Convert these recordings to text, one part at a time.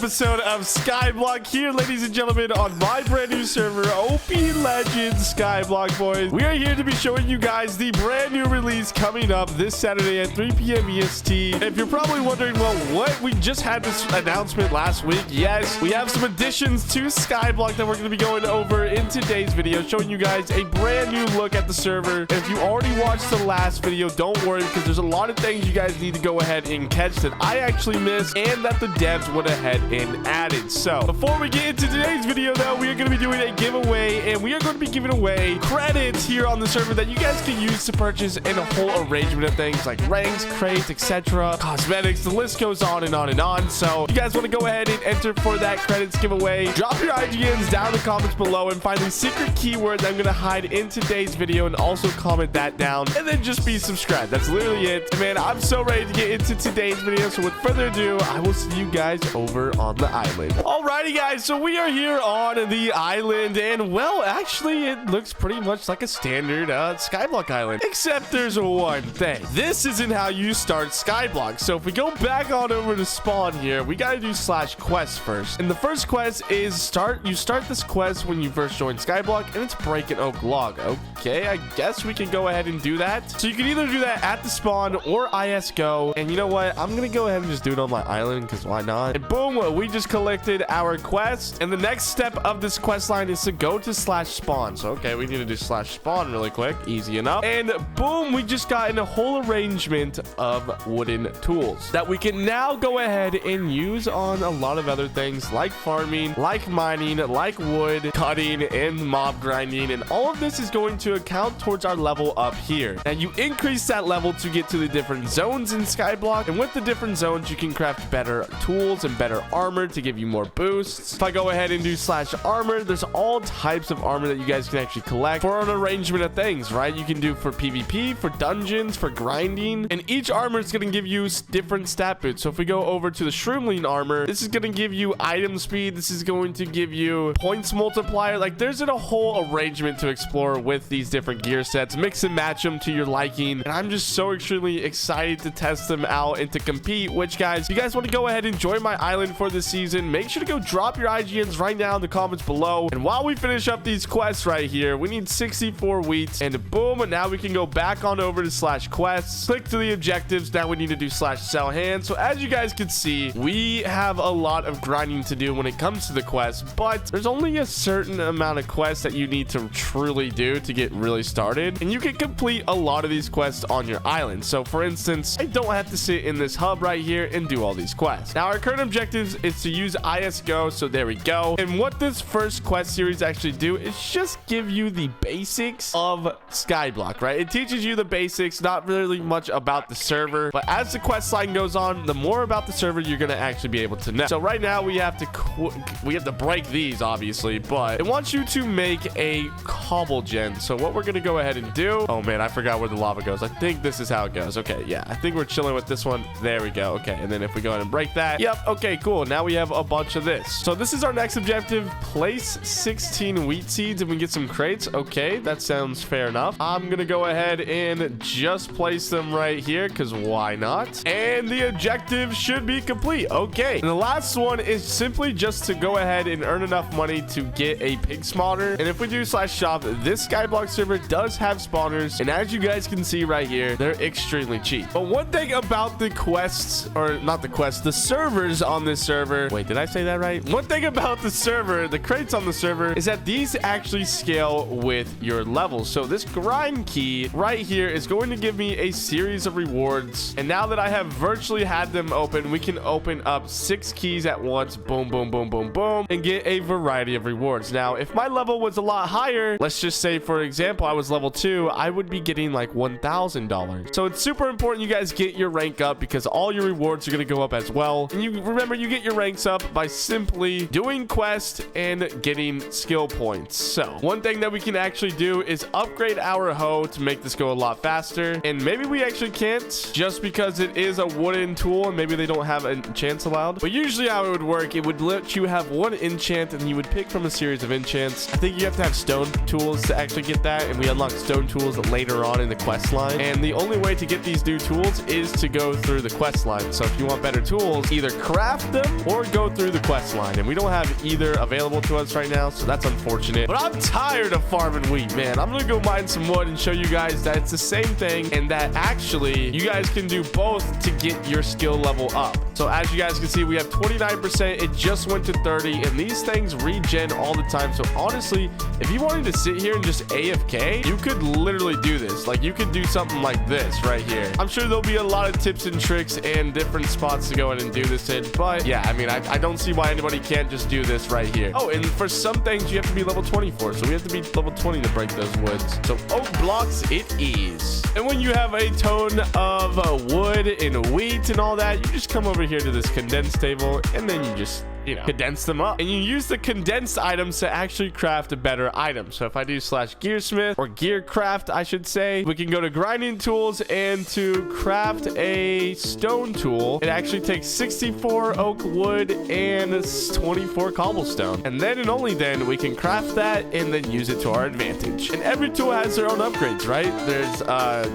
episode of Skyblock here, ladies and gentlemen, on my brand new server, OpLegends Skyblock, boys. We are here to be showing you guys the brand new release coming up this Saturday at 3 p.m. EST. If you're probably wondering, well, what? We just had this announcement last week. Yes, we have some additions to Skyblock that we're going to be going over in today's video, showing you guys a brand new look at the server. And if you already watched the last video, don't worry, because there's a lot of things you guys need to go ahead and catch that I actually missed and that the devs went ahead and added. So before we get into today's video, though, we are going to be doing a giveaway, and we are going to be giving away credits here on the server that you guys can use to purchase in a whole arrangement of things like ranks, crates, etc., cosmetics. The list goes on and on and on. So if you guys want to go ahead and enter for that credits giveaway, drop your IGNs down in the comments below and find the secret keyword that I'm going to hide in today's video, and also comment that down, and then just be subscribed. That's literally it. Man, I'm so ready to get into today's video, so with further ado, I will see you guys over on the island. Alrighty, guys, so we are here on the island, and well, actually, it looks pretty much like a standard Skyblock island, except there's one thing. This isn't how you start Skyblock. So if we go back on over to spawn here, we gotta do /quest first, and the first quest is you start this quest when you first join Skyblock, and it's break an oak log. Okay, I guess we can go ahead and do that. So you can either do that at the spawn or ISGO, and you know what, I'm gonna go ahead and just do it on my island, because why not? And boom, we just collected our quest, and the next step of this quest line is to go to /spawn. So okay, we need to do /spawn really quick, easy enough, and boom, we just got in a whole arrangement of wooden tools that we can now go ahead and use on a lot of other things like farming, like mining, like wood cutting, and mob grinding, and all of this is going to account towards our level up here. Now you increase that level to get to the different zones in Skyblock, and with the different zones you can craft better tools and better armor to give you more boosts. If I go ahead and do /armor, there's all types of armor that you guys can actually collect for an arrangement of things, right? You can do for PvP, for dungeons, for grinding, and each armor is going to give you different stat boosts. So if we go over to the shroomling armor, this is going to give you item speed, this is going to give you points multiplier. Like, there's a whole arrangement to explore with these different gear sets. Mix and match them to your liking, and I'm just so extremely excited to test them out and to compete. Which, guys, if you guys want to go ahead and join my island for this season, make sure to go drop your IGNs right now in the comments below. And while we finish up these quests right here, we need 64 wheats, and boom, now we can go back on over to /quests, click to the objectives. Now we need to do /sell hand. So as you guys can see, we have a lot of grinding to do when it comes to the quests, but there's only a certain amount of quests that you need to truly do to get really started, and you can complete a lot of these quests on your island. So for instance, I don't have to sit in this hub right here and do all these quests. Now our current objectives is to use ISGO, so there we go. And what this first quest series actually do is just give you the basics of Skyblock, right? It teaches you the basics, not really much about the server, but as the quest line goes on, the more about the server you're gonna actually be able to know. So right now we have to break these, obviously, but it wants you to make a cobble gen. So what we're gonna go ahead and do, oh man, I forgot where the lava goes. I think this is how it goes. Okay, yeah, I think we're chilling with this one. There we go. Okay, and then if we go ahead and break that, yep, okay, cool. Now we have a bunch of this. So this is our next objective. Place 16 wheat seeds and we get some crates. Okay, that sounds fair enough. I'm gonna go ahead and just place them right here, because why not? And the objective should be complete. Okay, and the last one is simply just to go ahead and earn enough money to get a pig spawner. And if we do /shop, this Skyblock server does have spawners, and as you guys can see right here, they're extremely cheap. But one thing about the quests, or not the quests, the servers on this server, wait, did I say that right? One thing about the server, the crates on the server, is that these actually scale with your levels. So this grind key right here is going to give me a series of rewards, and now that I have virtually had them open, we can open up 6 keys at once, boom, boom, boom, boom, boom, and get a variety of rewards. Now if my level was a lot higher, let's just say for example I was level 2, I would be getting like $1,000. So it's super important you guys get your rank up, because all your rewards are going to go up as well. And you remember, you get your ranks up by simply doing quests and getting skill points. So one thing that we can actually do is upgrade our hoe to make this go a lot faster, and maybe we actually can't just because it is a wooden tool and maybe they don't have enchants allowed. But usually how it would work, it would let you have one enchant and you would pick from a series of enchants. I think you have to have stone tools to actually get that, and we unlock stone tools later on in the quest line. And the only way to get these new tools is to go through the quest line. So if you want better tools, either craft them or go through the quest line. And we don't have either available to us right now, so that's unfortunate. But I'm tired of farming wheat, man. I'm gonna go mine some wood and show you guys that it's the same thing, and that actually you guys can do both to get your skill level up. So as you guys can see, we have 29%. It just went to 30, and these things regen all the time. So honestly, if you wanted to sit here and just AFK, you could literally do this. Like, you could do something like this right here. I'm sure there'll be a lot of tips and tricks and different spots to go in and do this in, but yeah, I mean, I don't see why anybody can't just do this right here. Oh, and for some things you have to be level 24, so we have to be level 20 to break those woods. So oak blocks it is. And when you have a ton of wood and wheat and all that, you just come over here to this condensed table, and then you just, you know, condense them up, and you use the condensed items to actually craft a better item. So if I do /gearsmith, or gear craft I should say, we can go to grinding tools, and to craft a stone tool, it actually takes 64 oak wood and 24 cobblestone, and then and only then we can craft that and then use it to our advantage. And every tool has their own upgrades, right? There's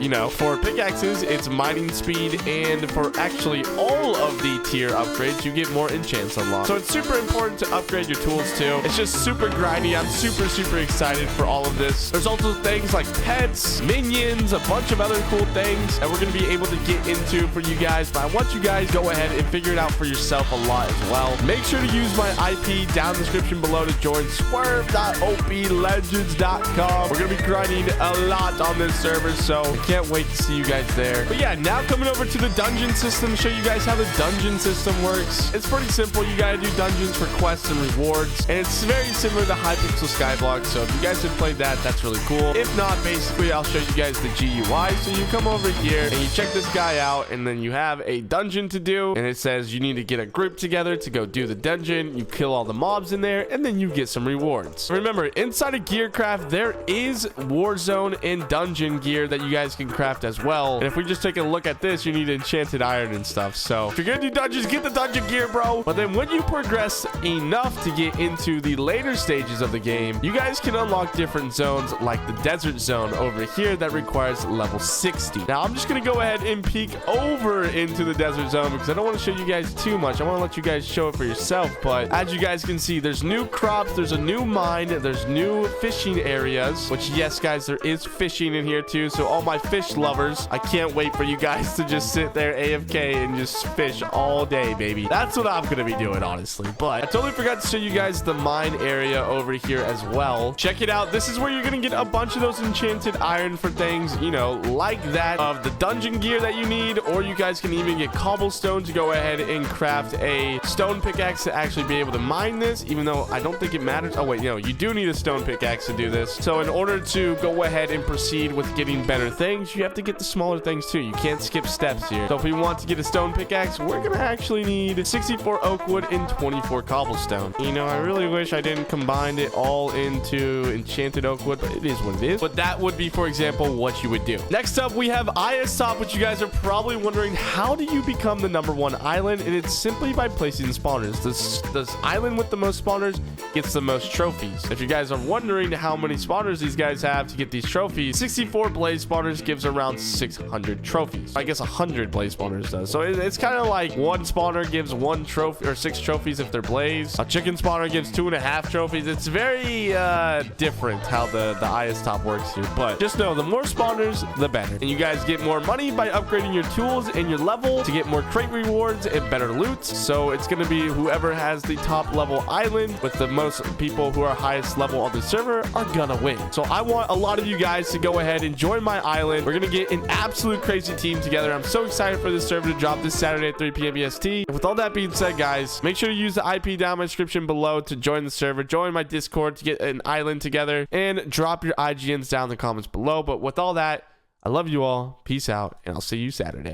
you know, for pickaxes it's mining speed, and for actually all of the tier upgrades you get more enchants unlocked. So it's super important to upgrade your tools too. It's just super grindy. I'm super excited for all of this. There's also things like pets, minions, a bunch of other cool things that we're going to be able to get into for you guys, but I want you guys to go ahead and figure it out for yourself a lot as well. Make sure to use my IP down in the description below to join swerve.oplegends.com. We're going to be grinding a lot on this server, so I can't wait to see you guys there. But yeah, now coming over to the dungeon system to show you guys how the dungeon system works. It's pretty simple. You gotta do dungeons for quests and rewards, and it's very similar to Hypixel Skyblock. So if you guys have played that, that's really cool. If not, basically I'll show you guys the GUI. So you come over here and you check this guy out, and then you have a dungeon to do, and it says you need to get a group together to go do the dungeon. You kill all the mobs in there, and then you get some rewards. Remember, inside of Gearcraft there is Warzone and dungeon gear that you guys can craft as well. And if we just take a look at this, you need enchanted iron and stuff. So if you're gonna do dungeons, get the dungeon gear, bro. But then when you progress enough to get into the later stages of the game, you guys can unlock different zones, like the desert zone over here that requires level 60. Now I'm just gonna go ahead and peek over into the desert zone because I don't want to show you guys too much. I want to let you guys show it for yourself. But as you guys can see, there's new crops, there's a new mine, there's new fishing areas, which yes guys, there is fishing in here too. So all my fish lovers, I can't wait for you guys to just sit there AFK and just fish all day, baby. That's what I'm gonna be doing, honestly. But I totally forgot to show you guys the mine area over here as well. Check it out. This is where you're gonna get a bunch of those enchanted iron for things, you know, like that of the dungeon gear that you need, or you guys can even get cobblestone to go ahead and craft a stone pickaxe to actually be able to mine this, even though I don't think it matters. Oh wait, no, you do need a stone pickaxe to do this. So in order to go ahead and proceed with getting better things, you have to get the smaller things too. You can't skip steps here. So if we want to get a stone pickaxe, we're gonna actually need 64 oak wood and 24 cobblestone. You know, I really wish I didn't combine it all into enchanted oak wood, but it is what it is. But that would be, for example, what you would do. Next up, we have ISOP, which you guys are probably wondering, how do you become the #1 island? And it's simply by placing spawners. This island with the most spawners gets the most trophies. If you guys are wondering how many spawners these guys have to get these trophies, 64 blaze spawners gives around 600 trophies. I guess 100 blaze spawners does. So it's kind of like one spawner gives 1 trophy or 6 trophies if they're blaze. A chicken spawner gives 2.5 trophies. It's very different how the ISOP works here. But just know, the more spawners, the better. And you guys get more money by upgrading your tools and your level to get more crate rewards and better loot. So it's going to be whoever has the top level island with the most people who are highest level on the server are gonna win. So I want a lot of you guys to go ahead and join my island. We're gonna get an absolute crazy team together. I'm so excited for this server to drop this Saturday at 3 p.m. EST. And with all that being said, guys, make sure to use the IP down in my description below to join the server, join my Discord to get an island together, and drop your IGNs down in the comments below. But with all that, I love you all. Peace out, and I'll see you Saturday.